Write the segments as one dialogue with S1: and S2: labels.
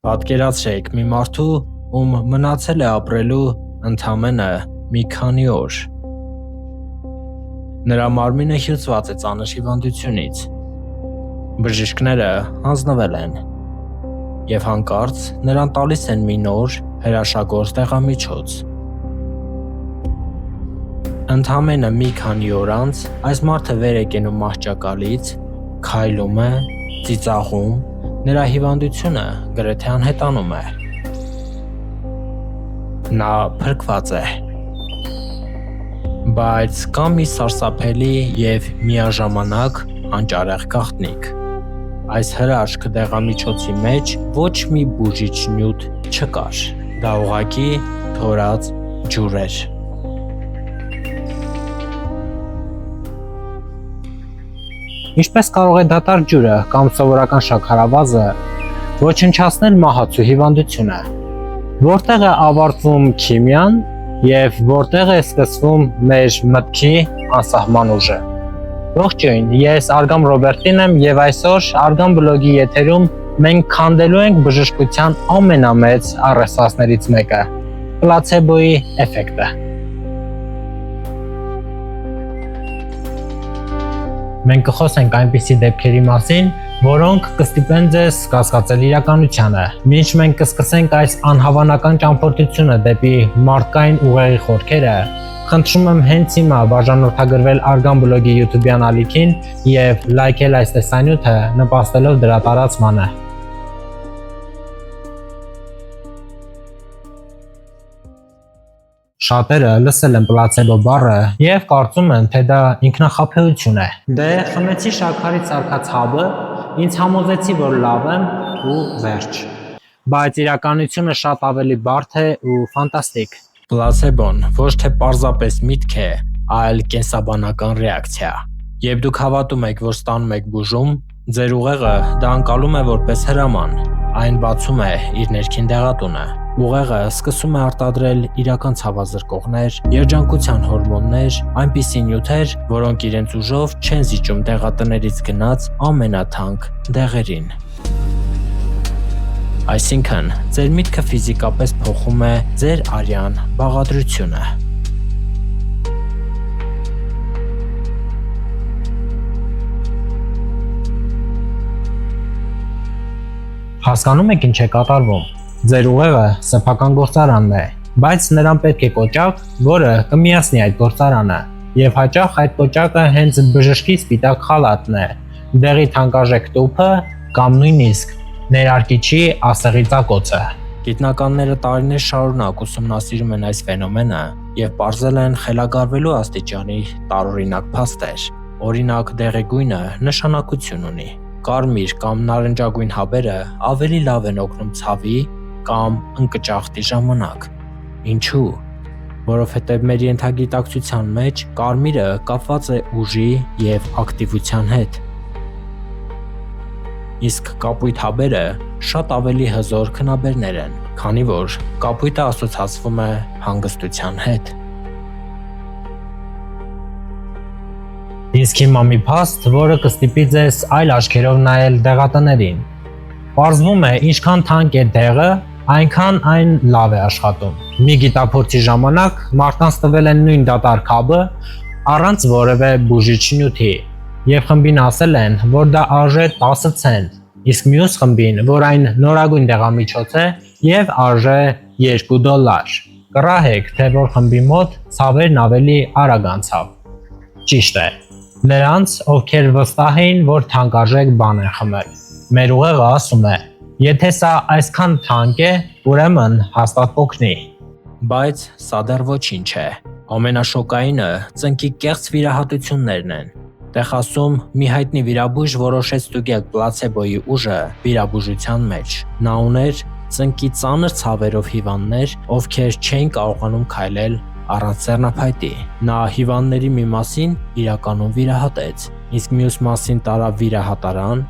S1: Պատկերացրեք մի մարդու, ում մնացել է ապրելու ընդամենը մի քանի օր։ Նրա մարմինը հյուծված է ծանր հիվանդությունից։ Բժիշկները հանձնվել են և հանկարծ նրան տալիս են մի նոր հրաշագործ դեղամիջոց։ Ընդամենը մի քանի օր անց այս մարդը վեր է կենում մահճակալից, քայլում է, ծիծաղում, նրա հիվանդությունը գրեթե անհետանում է։ Նա փրկված է։ Բայց կա մի սարսափելի և միաժամանակ անճարեղ գաղտնիք։ Այս հրաշք դեղամիջոցի մեջ ոչ մի բուժիչ նյութ չկար։ Դա ուղղակի թորած ջուր էր։
S2: Ինչպես կարող է դատարկ ջուրը կամ սովորական շաքարավազը ոչնչացնել մահացու հիվանդությունը։ Որտեղ է ավարտվում քիմիան և որտեղ է սկսվում մեր մտքի անսահման ուժը։ Ողջույն, ես Արգամ Ռոբերտին եմ և այսօր Արգամ բլոգի եթերում մենք քանդելու ենք բժշկության ամենամեծ առեղծվածներից մեկը՝ պլացեբոյի էֆեկտը։ Մենք կխոսենք այնպիսի դեպքերի մասին, որոնք կստիպեն ձեզ կասկածել իրականությանը։ Մինչ մենք կսկսենք այս անհավանական ճամփորդությունը դեպի մարդկային ուղեղի խորքերը, խնդրում եմ հենց հիմա բաժանորդագրվել Արգամ բլոգի YouTube-յան ալիքին և լայքել այս տեսանյութը, նպաստելով դրա տարածմանը։ Շատերը լսել են պլացեբո բառը և կարծում են, թե դա ինքնախաբեություն է։ Դե խմեցի շաքարից առկա ցավը, ինձ համոզեցի, որ լավ եմ ու վերջ։ Բայց իրականությունը շատ ավելի բարդ է ու ֆանտաստիկ։
S1: Պլացեբոն ոչ թե պարզապես միտք է, այլ կենսաբանական ռեակցիա։ Երբ դուք հավատում եք, որ ստանում եք բուժում, ձեր ուղեղը դա ընկալում է որպես հրաման, այն բացում է իր ներքին դեղատունը։ Ուղեղը սկսում է արտադրել իրական ցավազրկողներ, երջանկության հորմոններ, այնպիսի նյութեր, որոնք իրենց ուժով չեն զիջում դեղատներից գնած ամենաթանկ դեղերին։ Այսինքն, ձեր միտքը ֆիզիկապես փոխում է ձեր արյան բաղադրությունը։
S2: Հասկանում եք ինչ է կատարվում։ Ձեր ուղեղը սեփական գործարանն է, բայց նրան պետք է կոճակ, որը կմիացնի այդ գործարանը, և հաճախ այդ կոճակը հենց բժշկի սպիտակ խալաթն է, դեղի թանկարժեք տուփը կամ նույնիսկ ներարկիչի ասեղի ծակոցը։
S1: Գիտնականները տարիներ շարունակ ուսումնասիրում են այս ֆենոմենը և պարզել են խելագարվելու աստիճանի տարօրինակ փաստեր։ Օրինակ, դեղի գույնը նշանակություն ունի։ Կարմիր կամ նարնջագույն հաբերը ավելի լավ են օգնում ցավի կամ ընկճախտի ժամանակ։ Ինչու՞։ Որովհետև մեր ենթագիտակցության մեջ կարմիրը կապված է ուժի և ակտիվության հետ։ Իսկ կապույտ հաբերը շատ ավելի հզոր քնաբերներ են, քանի որ կապույտը ասոցացվում է հանգստության հետ։
S2: Իսկ հիմա մի փաստ, որը կստիպի ձեզ այլ աչքերով նայել դեղատներին։ Պարզվում է, ինչքան թանկ է դեղը, այնքան այն լավ է աշխատում։ Մի գիտափորձի ժամանակ մարդկանց տվել են նույն դատարկ հաբը առանց որևէ բուժիչ նյութի և խմբին ասել են, որ դա արժե 10 ցենտ, իսկ մյուս խմբին, որ այն նորագույն դեղամիջոց է և արժե $2։ Կռահեք, թե որ խմբի մոտ ցավերն ավելի արագ անցավ։ Ճիշտ է, նրանց, ովքեր վստահ էին, որ թանկարժեք բան են խմել։ Մեր ուղեղը ասում է, եթե սա այսքան թանկ է, ուրեմն հաստատ կօգնի։
S1: Բայց սա դեռ ոչինչ է։ Ամենաշոկայինը ծնկի կեղծ վիրահատություններն են։ Տեխասում մի հայտնի վիրաբույժ որոշեց ստուգել պլացեբոյի ուժը վիրաբուժության մեջ։ Նա ուներ ծնկի ծանր ցավերով հիվանդներ, ովքեր չէին կարողանում քայլել առանց ձեռնափայտի։ Նա հիվանդների մի մասին իրականում վիրահատեց, իսկ մյուս մասին տարավ վիրահատարան,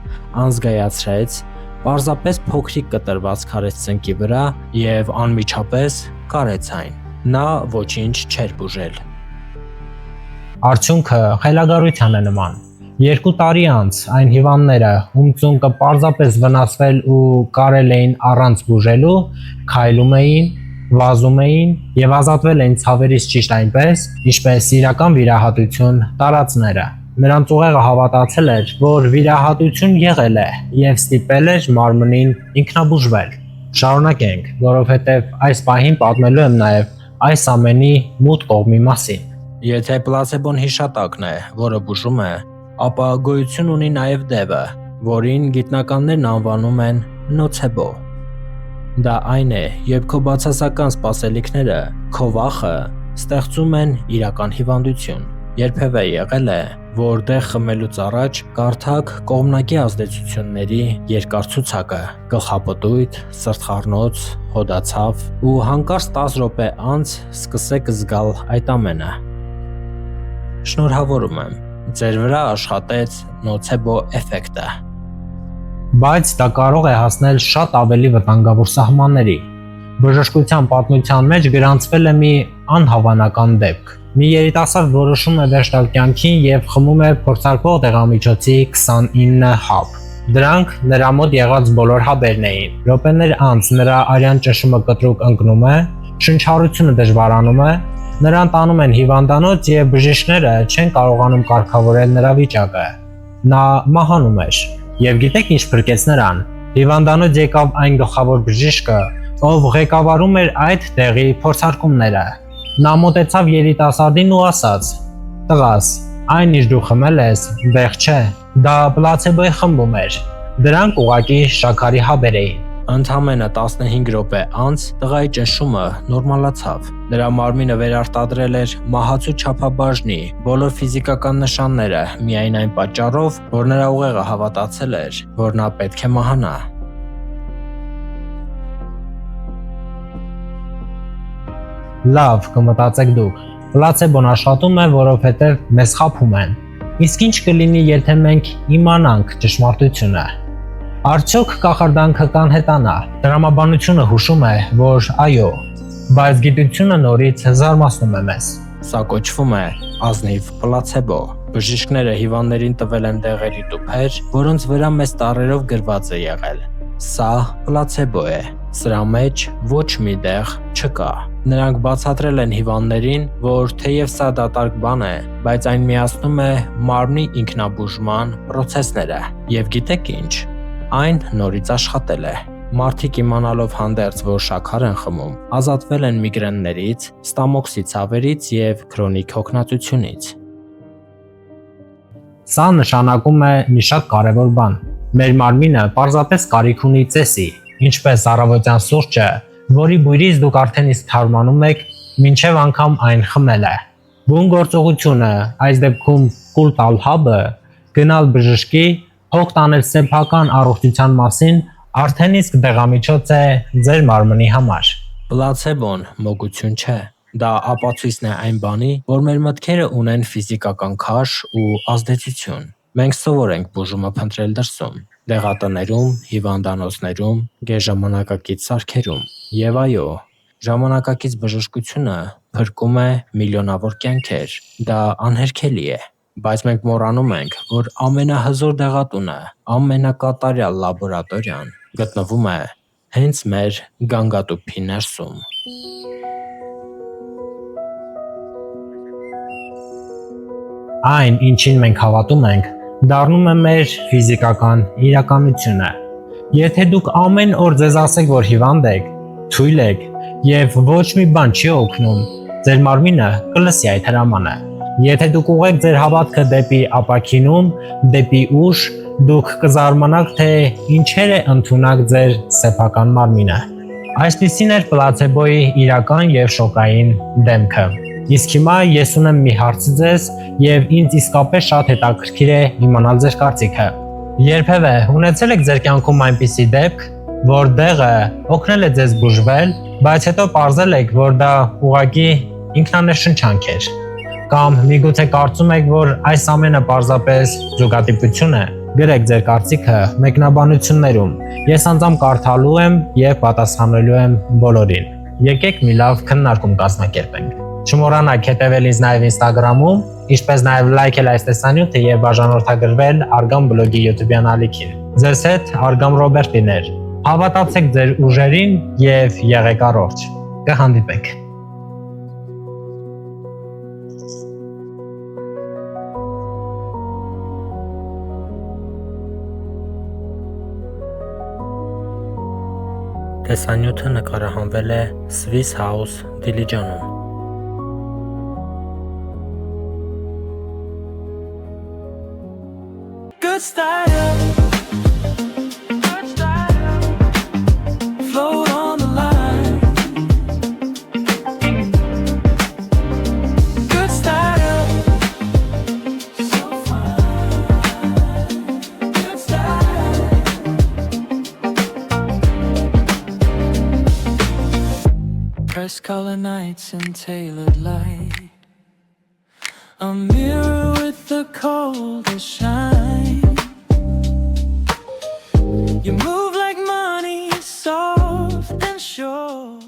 S1: անզգայացրեց, պարզապես փոքրիկ կտրված քարեց ծնկի վրա և անմիջապես կարեց այն։ Նա ոչինչ չէր բուժել։
S2: Արդյունքը խելագարության է նման։ 2 տարի անց այն հիվանդները, ում ծունկը պարզապես վնասվել ու կարել էին առանց բուժելու, քայլում էին, վազում էին եւ ազատվել էին ցավերից ճիշտ այնպես, ինչպես իրական վիրահատություն տարածները։ Նրանց ուղեղը հավատացել էր, որ վիրահատություն եղել է եւ ստիպել էր մարմնին ինքնաբուժվել։ Շարունակենք, որովհետեւ այս պահին պատմելու եմ նաեւ այս ամենի մութ կողմի մասին։
S1: Եթե պլացեբոն հիշատակն է, որը բուժում է, ապա գոյություն ունի նաև դևը, որին գիտնականներն անվանում են նոցեբո։ Դա այն է, երբ քո բացասական սպասելիքները, քո վախը ստեղծում են իրական հիվանդություն։ Երբևէ եղել է, որ դեղ խմելուց առաջ կարդաք կողմնակի ազդեցությունների երկար ցուցակը՝ գլխապտույտ, սրտխառնոց, հոդացավ ու հանկարծ 10 րոպե անց սկսեք զգալ այդ ամենը։ Շնորհավորում եմ, ձեր վրա աշխատեց նոցեբո էֆեկտը։
S2: Բայց դա կարող է հասնել շատ ավելի վտանգավոր սահմանների։ Բժշկության պատմության մեջ գրանցվել է մի անհավանական դեպք։ Մի երիտասարդ որոշում է վերջ տալ կյանքին եւ խմում է փորձարկող դեղամիջոցի 29 հաբ։ Դրանք նրա մոտ եղած բոլոր հաբերն էին։ Րոպեներ անց նրա արյան ճնշումը կտրուկ ընկնում է, շնչառությունը դժվարանում է, նրան տանում են հիվանդանոց եւ բժիշկները չեն կարողանում կարգավորել նրա վիճակը։ Նա մահանում էր։ Եվ գիտեք ինչ փրկեց նրան։ Հիվանդանոց եկավ այն գլխավոր բժիշկը, ով ղեկավարում էր այդ տեղի փորձարկումները։ Նա մոտեցավ երիտասարդին ու ասաց. «Տղաս, այն ինչ դու խմել ես, դեղ չէ, դա պլացեբոյի խմբում էր։ Դրանք ուղղակի շաքարի հաբեր էին»։
S1: Ընդամենը 15 րոպե անց տղայի ճնշումը նորմալացավ։ Նրա մարմինը վերարտադրել էր մահացու չափաբաժնի բոլոր ֆիզիկական նշանները միայն այն պատճառով, որ նրա ուղեղը հավատացել էր, որ նա պետք է մահանա։
S2: Լավ, կմտածեք դուք։ Պլացեբոն աշխատում է, որովհետև մեզ խաբում են։ Իսկ ինչ կլինի, եթե մենք իմանանք ճշմարտությունը։ Արդյոք կախարդանքը կանհետանա։ Տրամաբանությունը հուշում է, որ այո, բայց գիտությունը նորից զարմացնում է մեզ։
S1: Սա կոչվում է ազնիվ պլացեբո։ Բժիշկները հիվանդներին տվել են դեղերի տուփեր, որոնց վրա մեծ տառերով գրված է եղել. «Սա պլացեբո է, սրա մեջ ոչ մի դեղ չկա»։ Նրանք բացատրել են հիվանդներին, որ թեև սա դատարկ բան է, բայց այն միացնում է մարմնի ինքնաբուժման պրոցեսները։ Եվ գիտեք ինչ, այն նորից աշխատել է։ Մարդիկ իմանալով հանդերձ, որ շաքար են խմում, ազատվել են միգրեններից, ստամոքսի ցավերից եւ քրոնիկ հոգնածությունից։
S2: Սա նշանակում է մի շատ կարևոր բան։ Մեր մարմինը պարզապես կարիք ունի ծեսի, ինչպես առավոտյան սուրճը, որի բույրից դուք արդեն իսկ թարմանում եք, մինչև անգամ այն խմելը։ Բուն գործողությունը, այս դեպքում կուլ տալ հաբը, գնալ բժշկի, հոգ տանել սեփական առողջության մասին, արդեն իսկ դեղամիջոց է ձեր մարմնի համար։
S1: Պլացեբոն մոգություն չէ։ Դա ապացույցն է այն բանի, որ մեր մտքերը ունեն ֆիզիկական քաշ ու ազդեցություն։ Մենք սովոր ենք բուժումը փնտրել դրսում, դեղատներում, հիվանդանոցներում, գերժամանակակից սարքերում։ Եվ այո, ժամանակակից բժշկությունը փրկում է միլիոնավոր կյանքեր։ Դա անհերքելի է, բայց մենք մոռանում ենք, որ ամենահզոր դեղատունը, ամենակատարյալ լաբորատորիան գտնվում է հենց մեր գանգատուփի ներսում։
S2: Այն, ինչին մենք հավատում ենք, դառնում է մեր ֆիզիկական իրականությունը։ Եթե դուք ամեն օր ձեզ ասեք, որ հիվանդ եք, թույլ եք եւ ոչ մի բան չի օգնում, ձեր մարմինը կլսի այդ հրամանը։ Եթե դուք ուղղեք ձեր հավատքը դեպի ապակինում, դեպի ուժ, դուք կզարմանաք, թե ինչեր է ընդունակ ձեր սեփական մարմինը։ Այսպիսին էր պլացեբոյի իրական եւ շոկային դեմքը։ Իսկ հիմա ես ունեմ մի հարց ձեզ եւ ինձ իսկապես շատ հետաքրքիր է իմանալ ձեր կարծիքը։ Երբևէ ունեցել եք ձեր կյանքում այնպիսի դեպք, որ դեղը օգնել է ձեզ բուժվել, բայց հետո պարզել եք, որ դա ուղղակի ինքնանշնչանք էր։ Կամ միգուցե կարծում եք, որ այս ամենը պարզապես զուգադիպություն է։ Գրեք ձեր կարծիքը մեկնաբանություններում։ Ես անձամբ կարդալու եմ եւ պատասխանելու եմ բոլորին։ Եկեք մի լավ քննարկում կազմակերպենք։ Չմոռանաք հետևել ինձ նաև Instagram-ում, ինչպես նաև լայքել այս տեսանյութը եւ բաժանորդագրվել Արգամ բլոգի YouTube-յան ալիքին։ Ձեզ հետ Արգամ Ռոբերտին էր։ Հավատացեք ձեր ուժերին եւ եղեք առողջ։ Կհանդիպենք։
S1: Տեսանյութը նկարահանվել է Swiss House Դիլիջանում։
S3: Good style, float on the line. Good style, so fine. Good style. Press color nights and tailored light. A mirror with the coldest shine. You move like money, soft and sure.